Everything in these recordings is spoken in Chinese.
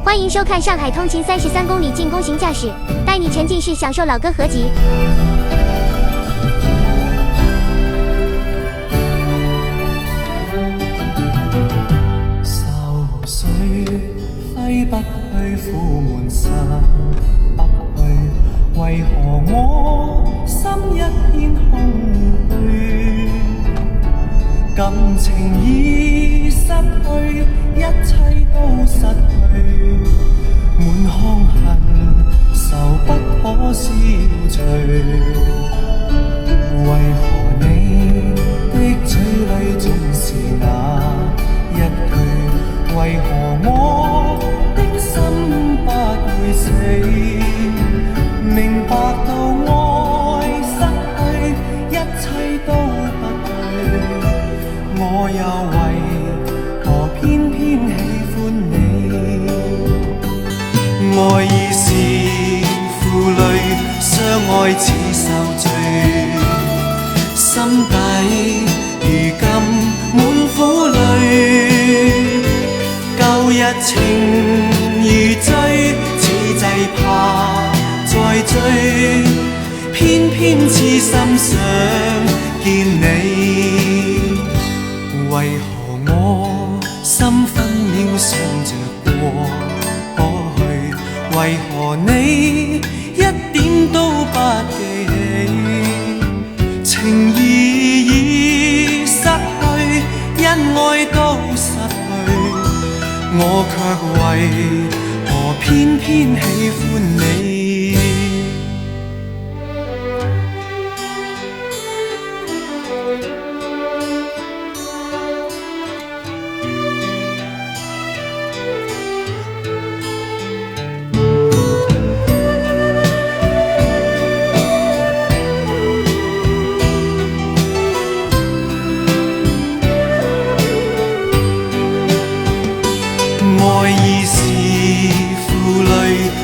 欢迎收看上海通勤33公里进攻型驾驶，带你沉浸式享受老歌合集。愁緒揮不去，苦悶散不去，為何我心一片空虛？感情已失去，一切都失去，滿腔恨愁不可消除。為何你的嘴裡總是那一句？為何我的心不會死？明白到愛失去，一切都不對，我又為何偏偏喜歡你？愛已是負累，相愛似受罪，心底如今滿苦淚。舊日情如醉，此際怕再追，偏偏痴心想見你。為何我心分秒想着過去？為何你一點都不記起？情義已失去，因愛都失去，我卻為何偏偏喜歡你？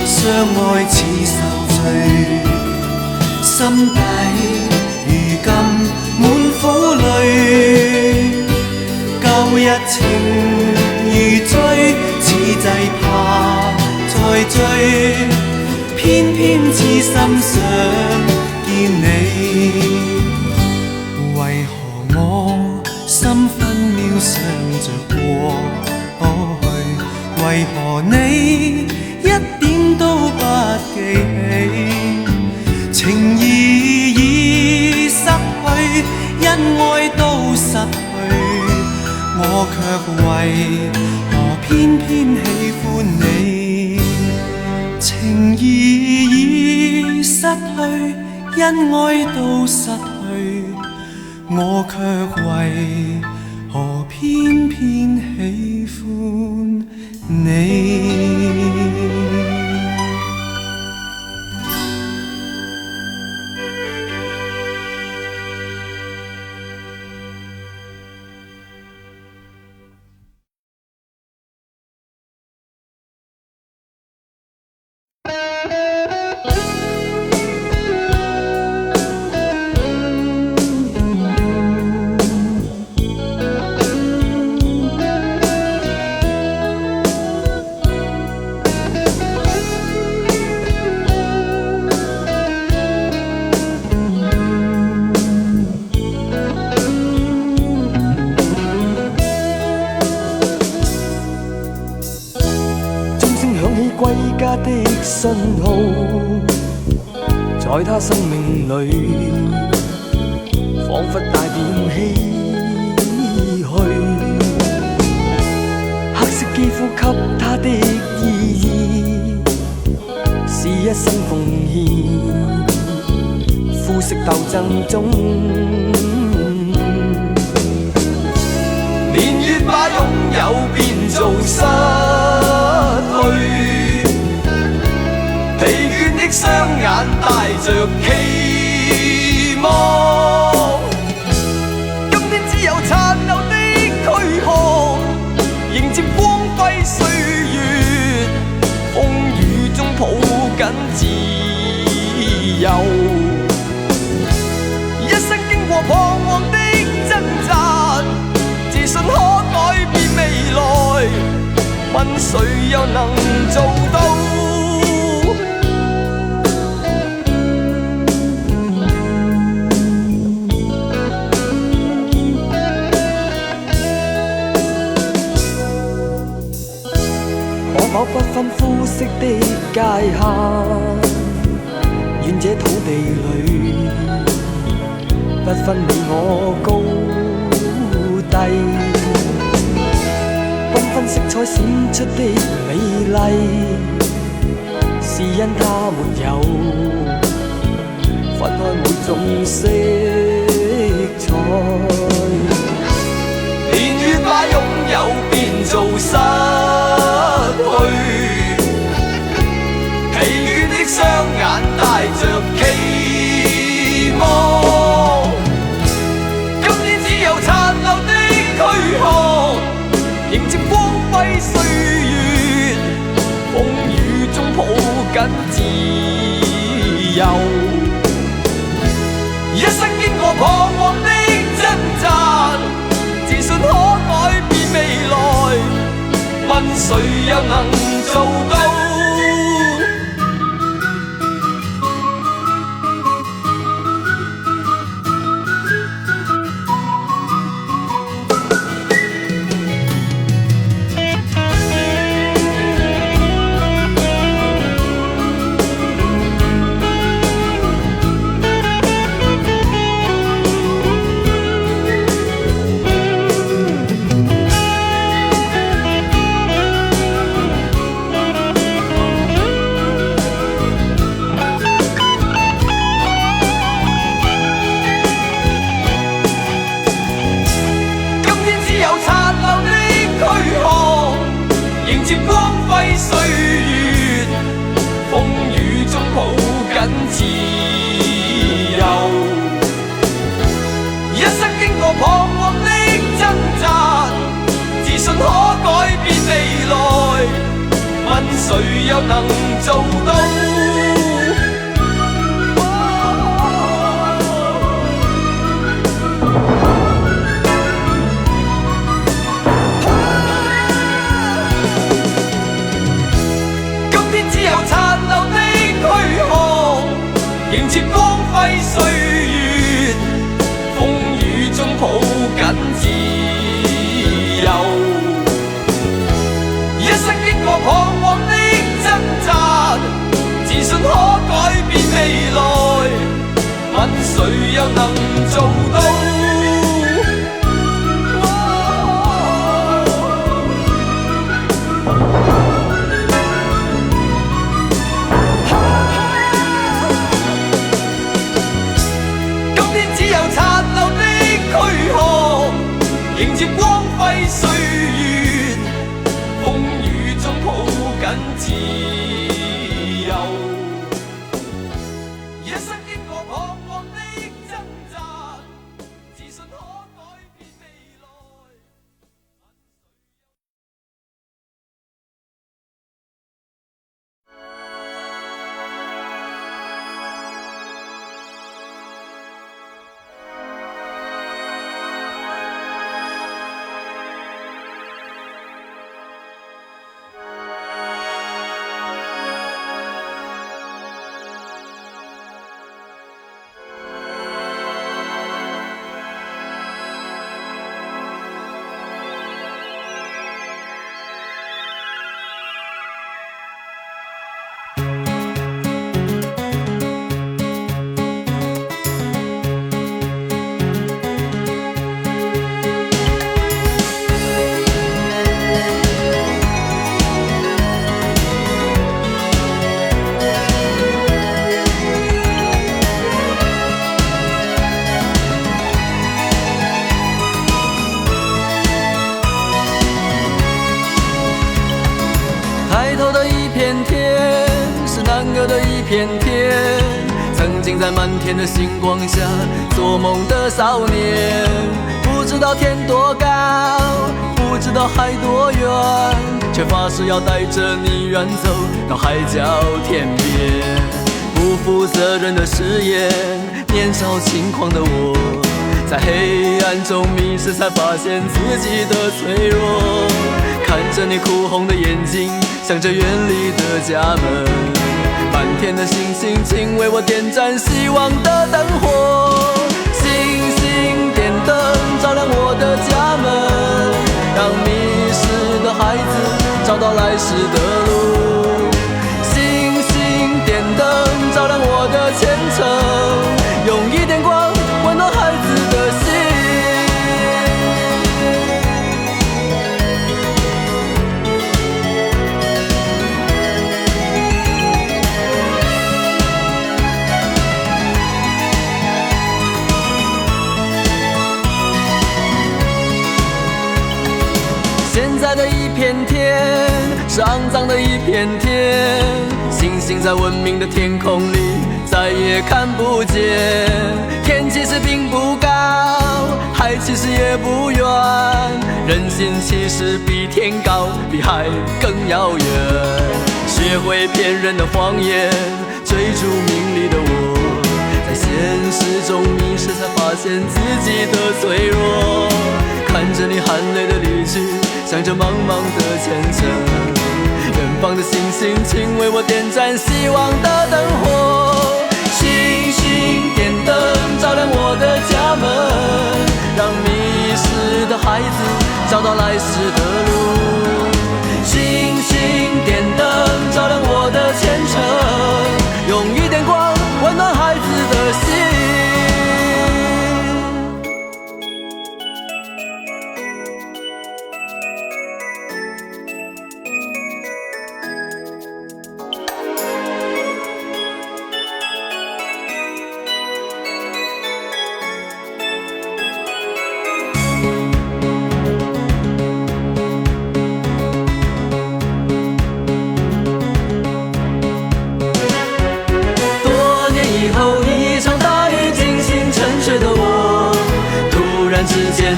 相愛似受罪，心底如今滿苦淚。舊日情如醉，此際怕再追，偏偏痴心想見你。為何我心分秒想着過去？為何你一點都不記起？情義已失去，因愛都失去，我卻為何偏偏喜歡你？情義已失去，因愛都失去，我卻為何偏偏喜歡你？歸家的信號，在他生命裏彷彿帶點唏噓。黑色肌膚給他的意義是一生奉獻，膚色鬥爭中年月把擁有變做失去，疲倦的雙眼帶着期望，今天只有殘留的軀殼，迎接光輝歲月，風雨中抱緊自由，一生經過彷徨的掙扎，自信可改變未來，問誰又能做到？可否不分膚色的界限，願這土地裏不分你我高低，繽紛色彩閃出的美麗，是因它沒有分開每種色彩。年月把擁有變做失去，疲倦的雙眼帶着期望，今天只有殘留的軀殼，迎接光輝歲月，風雨中抱緊自由。一生經過彷徨的掙扎，自信可改變未來，問誰又能做到？迎接光輝歲月，風雨中抱緊自由。一生經過彷徨的掙扎，自信可改變未來，問誰又能做到？迎接光輝歲月，風雨中抱緊自由。一生經過彷徨的掙扎，自信可改變未來，問誰又能做到？迎接光輝歲月，風雨中抱緊自由。一生經過彷徨的掙扎，自信可改變未來。片天，曾经在满天的星光下做梦的少年，不知道天多高，不知道海多远，却发誓要带着你远走到海角天边。不负责任的誓言，年少轻狂的我，在黑暗中迷失，才发现自己的脆弱。看着你哭红的眼睛，想着远离的家门，满天的星星，请为我点燃希望的灯火。星星点灯，照亮我的家门，让迷失的孩子找到来时的路。星星点灯，照亮我的前程，用一点光温暖孩子的心。现在的一片天是肮脏的一片天，星星在文明的天空里再也看不见。天其实并不高，海其实也不远，人心其实比天高，比海更遥远。学会骗人的谎言，追逐名利的我，在现实中迷失，才发现自己的脆弱。看着你含泪的离去，想着茫茫的前程，远方的星星，请为我点燃希望的灯火。星星点灯，照亮我的家门，让迷失的孩子找到来时的路。星星点灯，照亮我的前程，用一点光温暖孩子的心。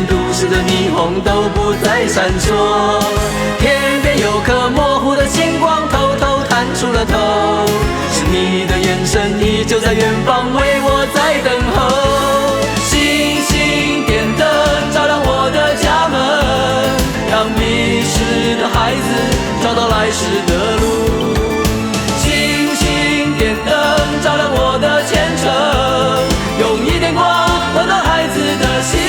都市的霓虹都不再闪烁，天边有颗模糊的星光偷偷探出了头，是你的眼神依旧在远方为我在等候。星星点灯，照亮我的家门，让迷失的孩子找到来时的路。星星点灯，照亮我的前程，用一点光温暖孩子的心。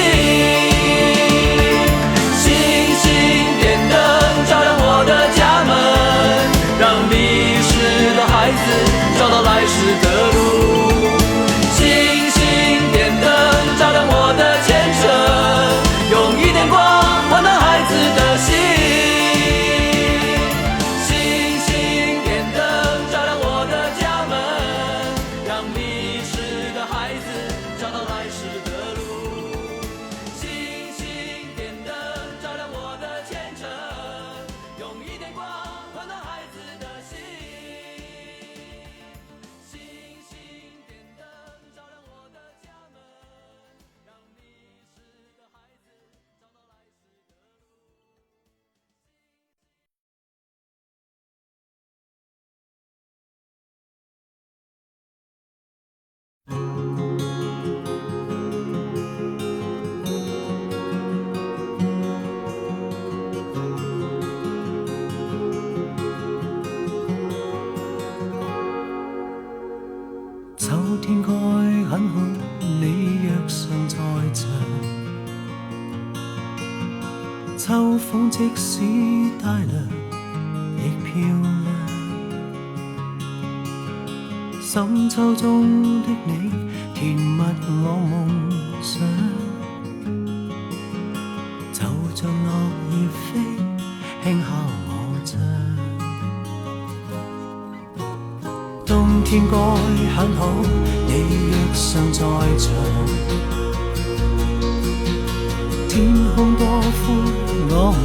找到来时的路，星星点灯，照亮我的前程，用一点光温暖孩子的心。星星点灯，照亮我的家门，让迷失的孩子找到来时的路。星星点灯，照亮我的前程，用一点光温暖孩子的心。天該很好，你若尚在場，秋風即使帶涼亦漂亮。深秋中的你，填密我夢想，就像落葉飛，輕敲我窗。冬天該很好，你若尚在場，天空多寬，我們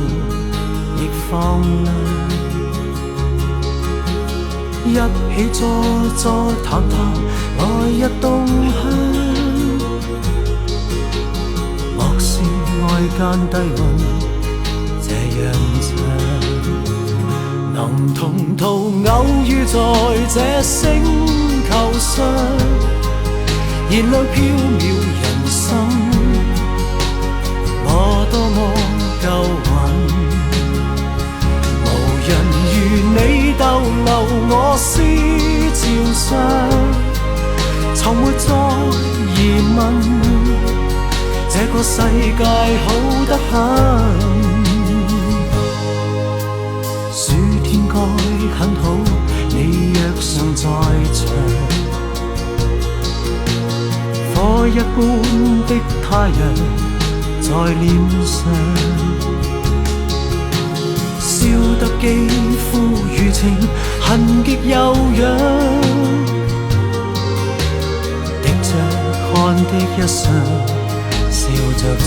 亦放亮。一起坐坐談談，來日動向。莫視外間低溫，這樣長，能同途偶遇在這星球上，燃亮飄渺人生。我多麼夠運，我思照相，從沒再疑問，這個世界好得很。暑天該很好，你若尚在場，火一般的太陽在臉上，燒得肌膚如情，痕極悠揚，滴着汗的一雙，笑着唱。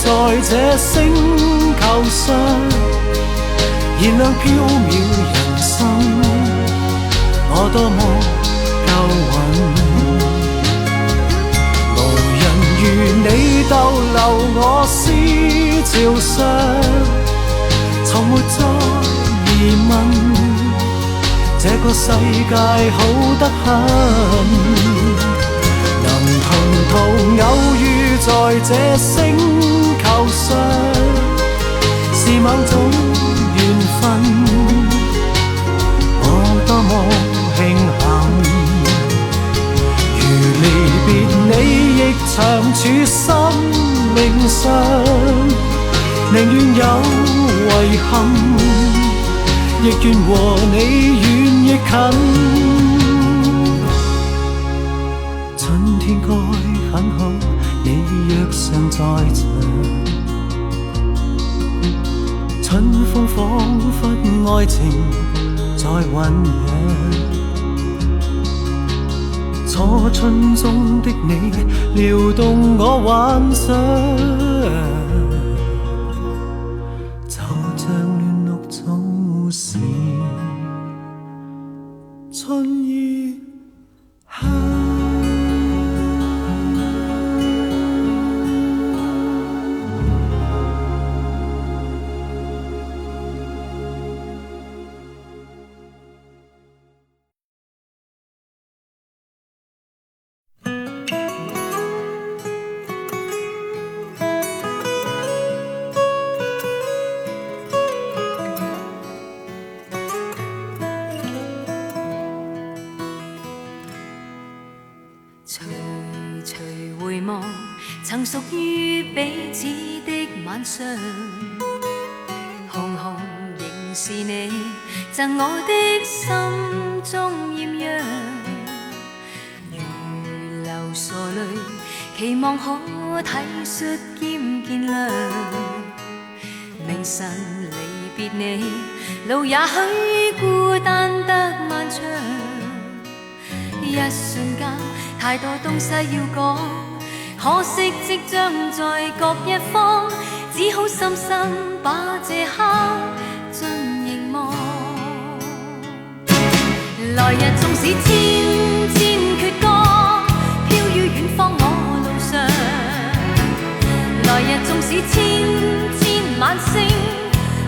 在這星球上，燃亮飄渺人生，我多麼夠運，無人如你逗留我思潮上，從沒再疑問，這個世界好得很。能同途偶遇在這星球上，是某種緣分，我多麼慶幸。如離別你亦長處生命上，寧願有遺憾，亦願和你遠亦近。春天該很好，你若尚在場，春風彷彿愛情在醖釀，初春中的你撩動我幻想，就像亂綠總是春意香。曾屬於彼此的晚上，紅紅仍是你贈我的心中豔陽，如流傻淚，期望可體恤兼見諒。明晨離別你，路也許孤單得漫長，一瞬間太多東西要講，可惜即將在各一方，只好深深把這刻盡凝望。來日縱使千千闕歌，飄於遠方我路上。來日縱使千千晚星，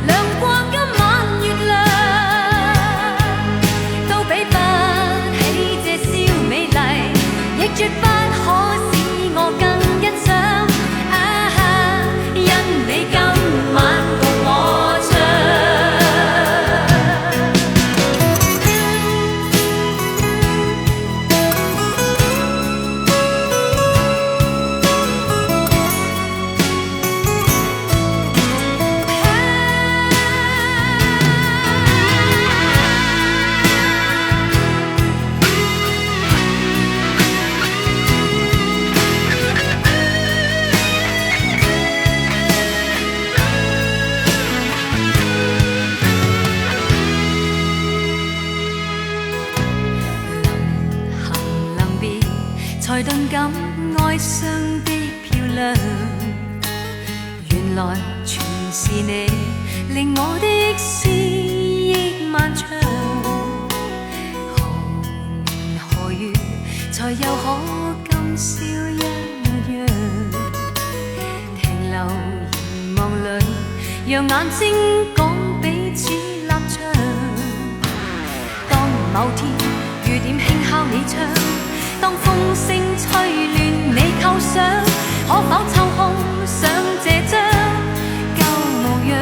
亮過今晚月亮，都比不起這宵美麗，亦絕不可我更欣賞啊！因你今晚共我唱。才頓感哀傷的漂亮，原來全是你令我的思憶漫長。何年何月才又可今宵一讓眼睛講彼此立場。當某天雨點輕敲你窗，當風聲吹亂你構想，可否抽空想這張舊模樣？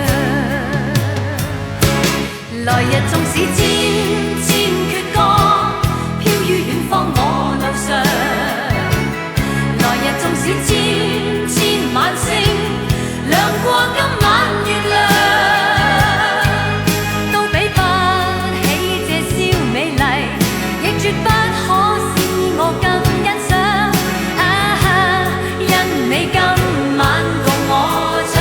來日縱使千千闕歌，飄於遠方我路上。來日縱使千千晚星，亮過今晚月亮，都比不起這宵美麗，亦絕不可使我更欣賞。因你今晚共我唱。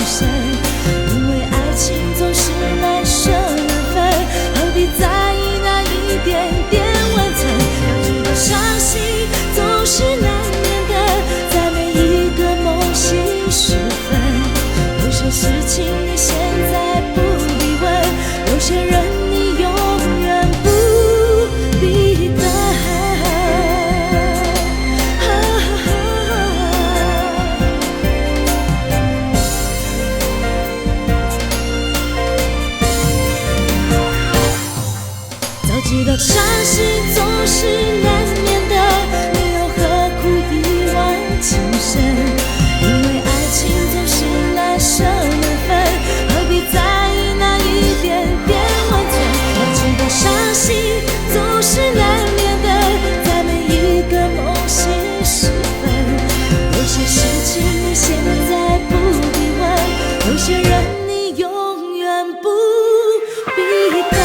深，因为爱情总是难舍难分，何必在意那一点点温存？要知道伤心总是难免的，在每一个梦醒时分，有些事情你现在不必问，有些人你永远不必等。早知道伤心总是难免的，你又何苦一往情深？因为爱情总是难舍难分，何必在意那一点点温存？要知道伤心总是难免的，在每一个梦醒时分，有些事情你现在不必问，有些人你永远不必等。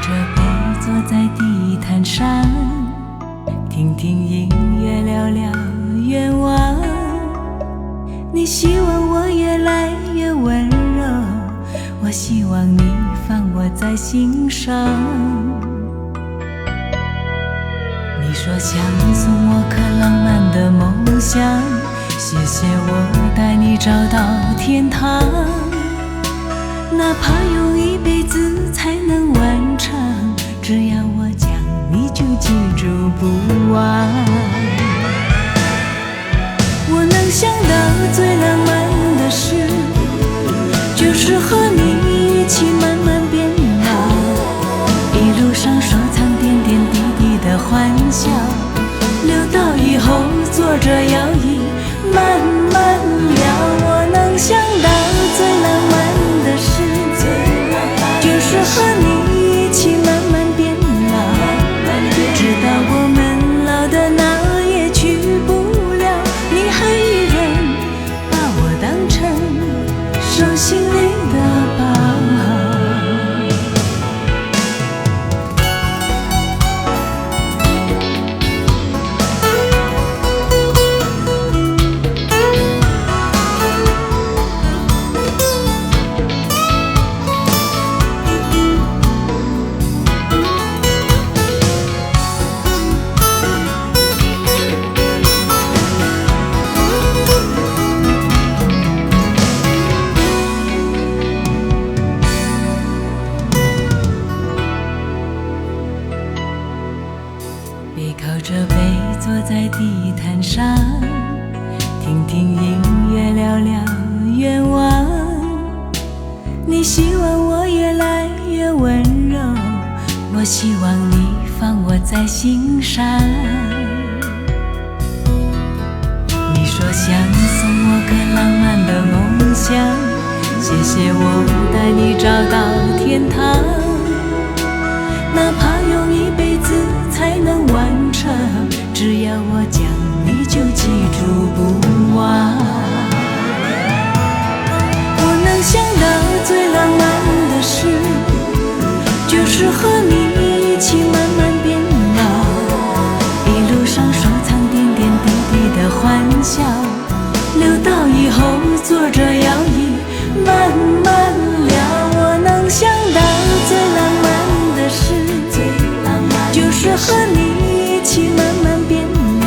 着杯坐在地毯上，听听音乐，聊聊愿望。你希望我越来越温柔，我希望你放我在心上。你说想送我颗浪漫的梦想，谢谢我带你找到天堂。哪怕用一辈子才能完成，只要我讲，你就记住不忘。我能想到最浪漫的事，就是和你一起慢慢变老，一路上收藏点点滴滴的欢笑，留到以后坐着摇椅慢慢聊。我能想到最浪漫的事，就是和你一起慢慢变老，直到我们老的哪也去不了，你还依然把我当成手心里的宝。背靠着背坐在地毯上，听听音乐，聊聊愿望。你希望我越来越温柔，我希望你放我在心上。你说想送我个浪漫的梦想，谢谢我带你找到天堂。哪怕用一辈子才能完成，只要我讲，你就记住不忘。我能想到最浪漫的事，就是和你一起慢慢变老，一路上收藏点点滴滴的欢笑，留到以后坐着摇椅慢慢聊。我能想到最浪漫的事，就是和你一起慢慢变老，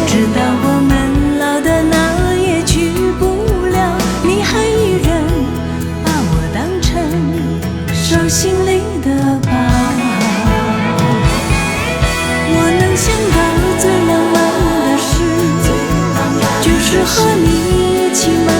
直到我们老的哪也去不了，你还依然把我当成手心里的宝。是和你一起。